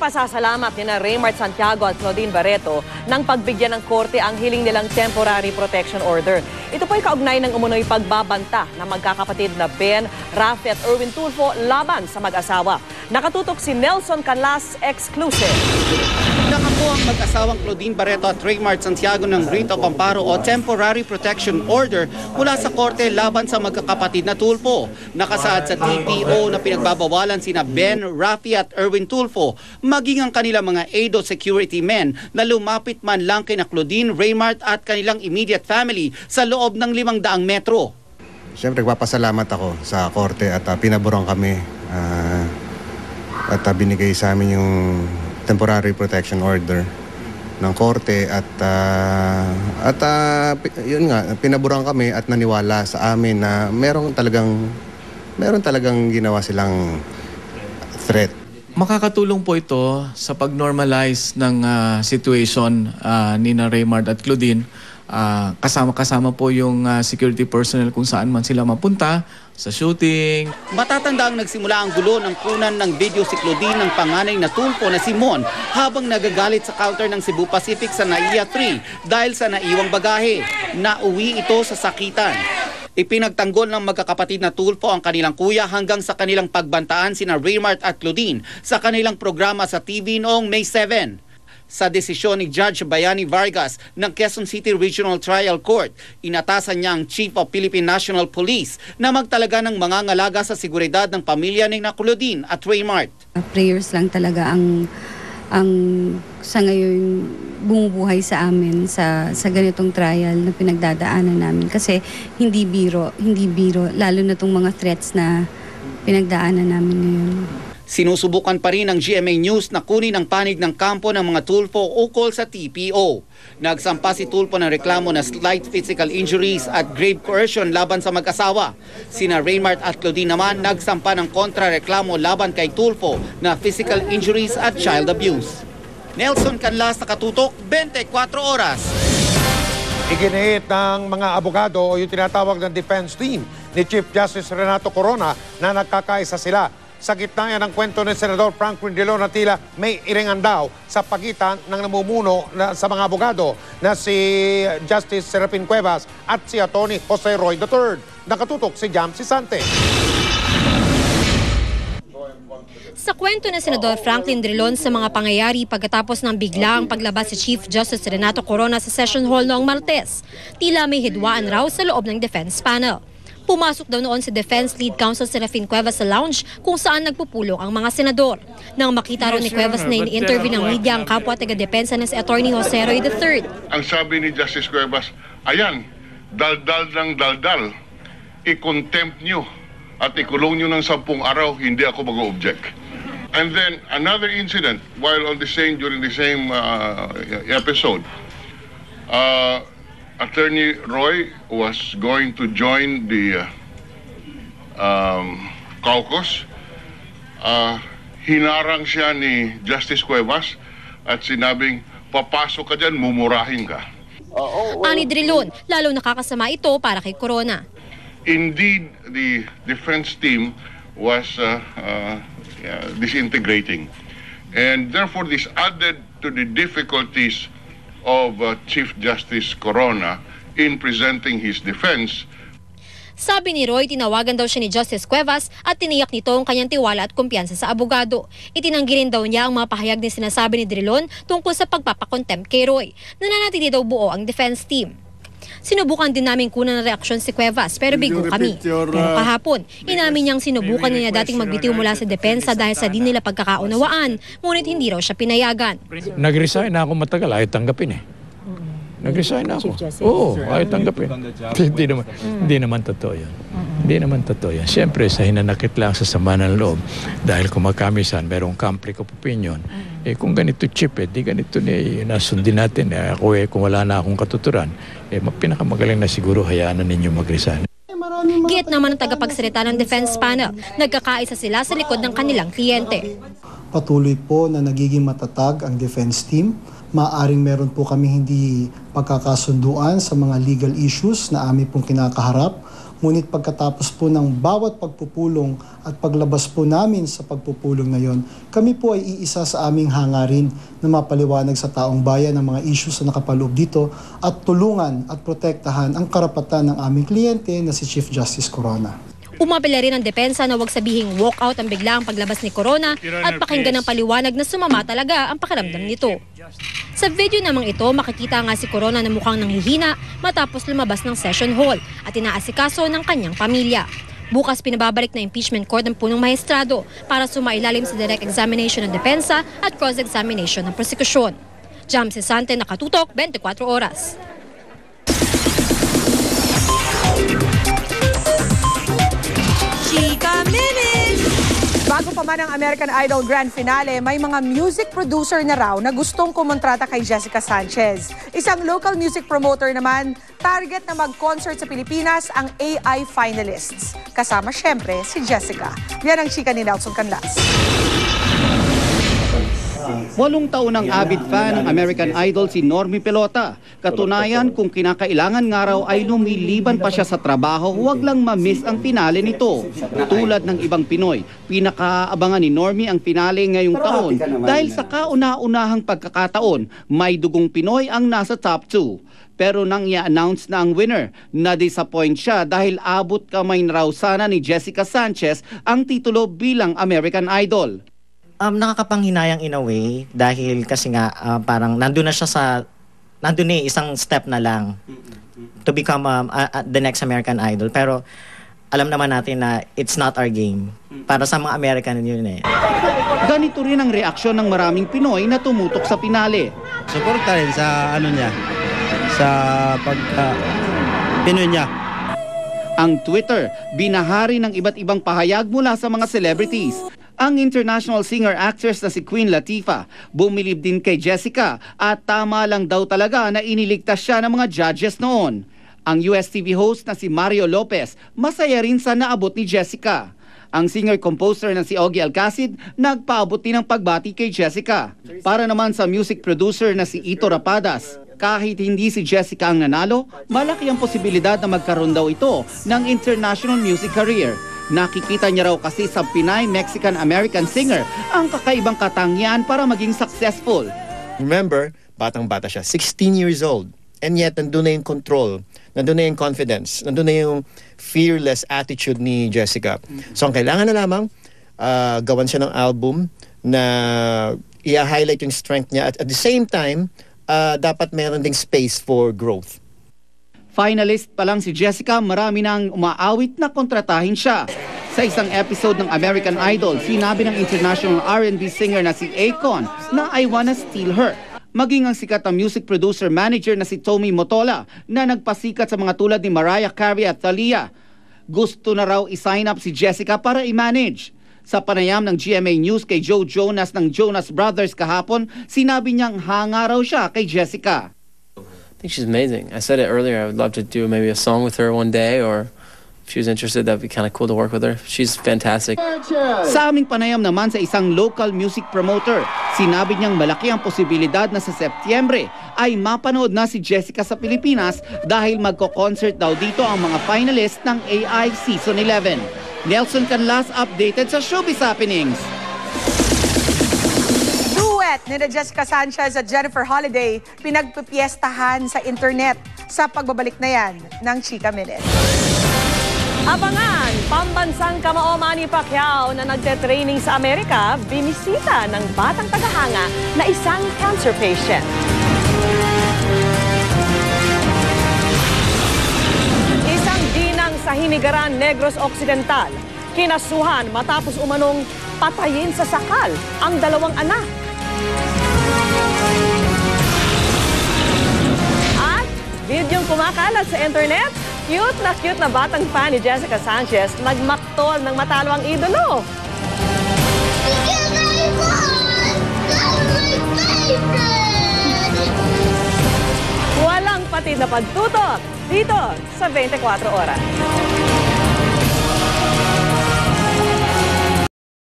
Ipinagpasasalamat ni na Raymart Santiago at Claudine Barreto ng pagbigyan ng korte ang hiling nilang temporary protection order. Ito po ay kaugnay ng umunoy pagbabanta ng magkakapatid na Ben, Rafi at Erwin Tulfo laban sa mag-asawa. Nakatutok si Nelson Canlas, exclusive. Nakakuha ang mag-asawang Claudine Barreto at Raymart Santiago ng writ of amparo o temporary protection order mula sa korte laban sa magkakapatid na Tulfo. Nakasaad sa TPO na pinagbabawalan sina Ben, Rafi at Erwin Tulfo, maging ang kanilang mga aid o security men na lumapit man lang kay na Claudine, Raymart at kanilang immediate family sa loob ng 500 metro. Siyempre, nagpapasalamat ako sa korte at pinaboran kami at binigay sa amin yung temporary protection order ng korte at yun nga, pinaboran kami at naniwala sa amin na meron talagang ginawa silang threat. Makakatulong po ito sa pag-normalize ng situation ni na Raymart at Claudine. Kasama po yung security personnel kung saan man sila mapunta sa shooting. Matatanda ang nagsimula ang gulo ng kunan ng video si Claudine ng panganay na Tulfo na si Mon habang nagagalit sa counter ng Cebu Pacific sa NAIA 3 dahil sa naiwang bagahe. Nauwi ito sa sakitan. Ipinagtanggol ng magkakapatid na Tulfo ang kanilang kuya hanggang sa kanilang pagbantaan sina Raymart at Claudine sa kanilang programa sa TV noong May 7. Sa desisyon ni Judge Bayani Vargas ng Quezon City Regional Trial Court, inatasan niya ang Chief of Philippine National Police na magtalaga ng mga ngalaga sa seguridad ng pamilya ni Claudine at Raymart. Prayers lang talaga ang sa ngayon bumubuhay sa amin sa ganitong trial na pinagdadaanan namin kasi hindi biro lalo na tong mga threats na pinagdaanan namin ngayon. Sinusubukan pa rin ng GMA News na kunin ang panig ng kampo ng mga Tulfo ukol sa TPO. Nagsampa si Tulfo ng reklamo na slight physical injuries at grave coercion laban sa mag-asawa. Sina Raymart at Claudine naman nagsampa ng kontra-reklamo laban kay Tulfo na physical injuries at child abuse. Nelson Canlas, Nakatutok, 24 Oras. Iginihit ng mga abogado o yung tinatawag ng defense team ni Chief Justice Renato Corona na nagkakaisa sila. Sa gitna yan ang kwento ni Senador Franklin Drilon na tila may iringan daw sa pagitan ng namumuno sa mga abogado na si Justice Serafin Cuevas at si Atty. Jose Roy III. Nakatutok si Jam Sisante. Sa kwento ng Senador Franklin Drilon sa mga pangyayari pagkatapos ng biglaang paglabas si Chief Justice Renato Corona sa session hall noong Martes, tila may hidwaan raw sa loob ng defense panel. Pumasok daw noon si Defense Lead Counsel Serafin Cuevas sa lounge kung saan nagpupulong ang mga senador. Nang makita raw ni Cuevas na ini-interview ng media ang kapwa taga-depensa na si Atty. Jose Roy III. Ang sabi ni Justice Cuevas, ayan, daldal ng daldal, i-contempt nyo at ikulong nyo ng 10 araw, hindi ako mag-object. And then another incident, while during the same episode, Attorney Roy was going to join the caucus. Hinarang siya ni Justice Cuevas at sinabing, papasok ka dyan, mumurahin ka. Ani Drilon, lalo nakakasama ito para kay Corona. Indeed, the defense team was disintegrating. And therefore, this added to the difficulties of Chief Justice Corona in presenting his defense. Sabi ni Roy, tinawagan daw siya ni Justice Cuevas at tiniyak nito ang kanyang tiwala at kumpiyansa sa abogado. Itinanggi rin daw niya ang mga pahayag na sinasabi ni Drilon tungkol sa pagpapakontempt kay Roy. Nananatili daw buo ang defense team. Sinubukan din namin kunan ng reaksyon si Cuevas pero bigo kami. Pero kahapon, inamin niyang sinubukan niya dating magbitiw mula sa depensa dahil sa di nila pagkakaunawaan, ngunit hindi raw siya pinayagan. Nag-resign na ako matagal, ayaw tanggapin eh. Nag-resign na ako. Oo, ayaw tanggapin. Hindi naman totoo yan. Hindi naman totoo yan. Siyempre, sa hinanakit lang sa sama ng loob, dahil kung magkamisan, merong conflict of opinion, kung ganito chip, di ganito nasundin natin. Ako kung wala na akong katuturan, pinakamagaling na siguro hayaan na ninyo mag-resign. Git naman ang tagapagsalita ng defense panel, nagkakaisa sila sa likod ng kanilang kliyente. Patuloy po na nagiging matatag ang defense team. Maaring meron po kami hindi pagkakasunduan sa mga legal issues na amin pong kinakaharap. Ngunit pagkatapos po ng bawat pagpupulong at paglabas po namin sa pagpupulong na yon, kami po ay iisa sa aming hangarin na mapaliwanag sa taong bayan ang mga issues na nakapaloob dito at tulungan at protektahan ang karapatan ng aming kliyente na si Chief Justice Corona. Umapela rin ang depensa na huwag sabihing walkout ang biglaang paglabas ni Corona at pakinggan ng paliwanag na sumama talaga ang pakiramdam nito. Sa video namang ito, makikita nga si Corona na mukhang nanghihina matapos lumabas ng session hall at inaasikaso ng kanyang pamilya. Bukas pinababalik na impeachment court ng punong maestrado para sumailalim sa direct examination ng depensa at cross-examination ng prosekusyon. Jam Cesante, Nakatutok, 24 Oras. Chika Minutes! Bago pa man ang American Idol Grand Finale, may mga music producer na raw na gustong kumontrata kay Jessica Sanchez. Isang local music promoter naman, target na mag-concert sa Pilipinas ang AI finalists. Kasama syempre si Jessica. Yan ang chika ni Nelson Canlas. 8 taon ng avid fan ng American Idol si Normie Pelota. Katunayan, kung kinakailangan nga raw ay lumiliban pa siya sa trabaho, huwag lang ma-miss ang finale nito. Tulad ng ibang Pinoy, pinakaabangan ni Normie ang finale ngayong taon dahil sa kauna-unahang pagkakataon, may dugong Pinoy ang nasa top 2. Pero nang i-announce na ang winner, na-disappoint siya dahil abot kamay na raw sana ni Jessica Sanchez ang titulo bilang American Idol. Nakakapanghinayang in a way dahil kasi nga parang nandun isang step na lang to become the next American Idol. Pero alam naman natin na it's not our game. Para sa mga American yun eh. Ganito rin ang reaksyon ng maraming Pinoy na tumutok sa pinale. Suporta rin sa sa Pinoy niya. Ang Twitter, binahari ng iba't ibang pahayag mula sa mga celebrities. Ang international singer-actress na si Queen Latifah, bumilib din kay Jessica at tama lang daw talaga na iniligtas siya ng mga judges noon. Ang US TV host na si Mario Lopez, masaya rin sa naabot ni Jessica. Ang singer-composer na si Ogie Alcacid, nagpaabot din ng pagbati kay Jessica. Para naman sa music producer na si Ito Rapadas, kahit hindi si Jessica ang nanalo, malaki ang posibilidad na magkaroon daw ito ng international music career. Nakikita niya raw kasi sa Pinay-Mexican-American singer ang kakaibang katangian para maging successful. Remember, batang-bata siya, 16 years old. And yet, nandun na yung control, nandun na yung confidence, nandun na yung fearless attitude ni Jessica. So, ang kailangan na lamang, gawan siya ng album na i-highlight yung strength niya. At the same time, dapat meron ding space for growth. Finalist pa lang si Jessica, marami nang umaawit na kontratahin siya. Sa isang episode ng American Idol, sinabi ng international R&B singer na si Akon na I Wanna Steal Her. Maging ang sikat na music producer manager na si Tommy Motola na nagpasikat sa mga tulad ni Mariah Carey at Thalia. Gusto na raw i-sign up si Jessica para i-manage. Sa panayam ng GMA News kay Joe Jonas ng Jonas Brothers kahapon, sinabi niyang hanga raw siya kay Jessica. I think she's amazing. I said it earlier, I would love to do maybe a song with her one day, or if she was interested, that'd be kind of cool to work with her. She's fantastic. Sa aming panayam naman sa isang local music promoter, sinabi niyang malaki ang posibilidad na sa Setyembre ay mapanood na si Jessica sa Pilipinas dahil magko-concert daw dito ang mga finalist ng AI Season 11. Nelson Canlas, updated sa Showbiz Happenings. Ni Jessica Sanchez at Jennifer Holiday pinagpipiestahan sa internet sa pagbabalik na yan ng Chika Minute. Abangan, pambansang kamao Manny Pacquiao na nagte-training sa Amerika, binisita ng batang tagahanga na isang cancer patient. Isang ginang sa Hinigaran, Negros Occidental, kinasuhan matapos umanong patayin sa sakal ang dalawang anak. At videong kumakalat sa internet, cute na batang fan ni Jessica Sanchez nagmaktol ng matalo ang idolo. Walang patid na pagtutok dito sa 24 Oras.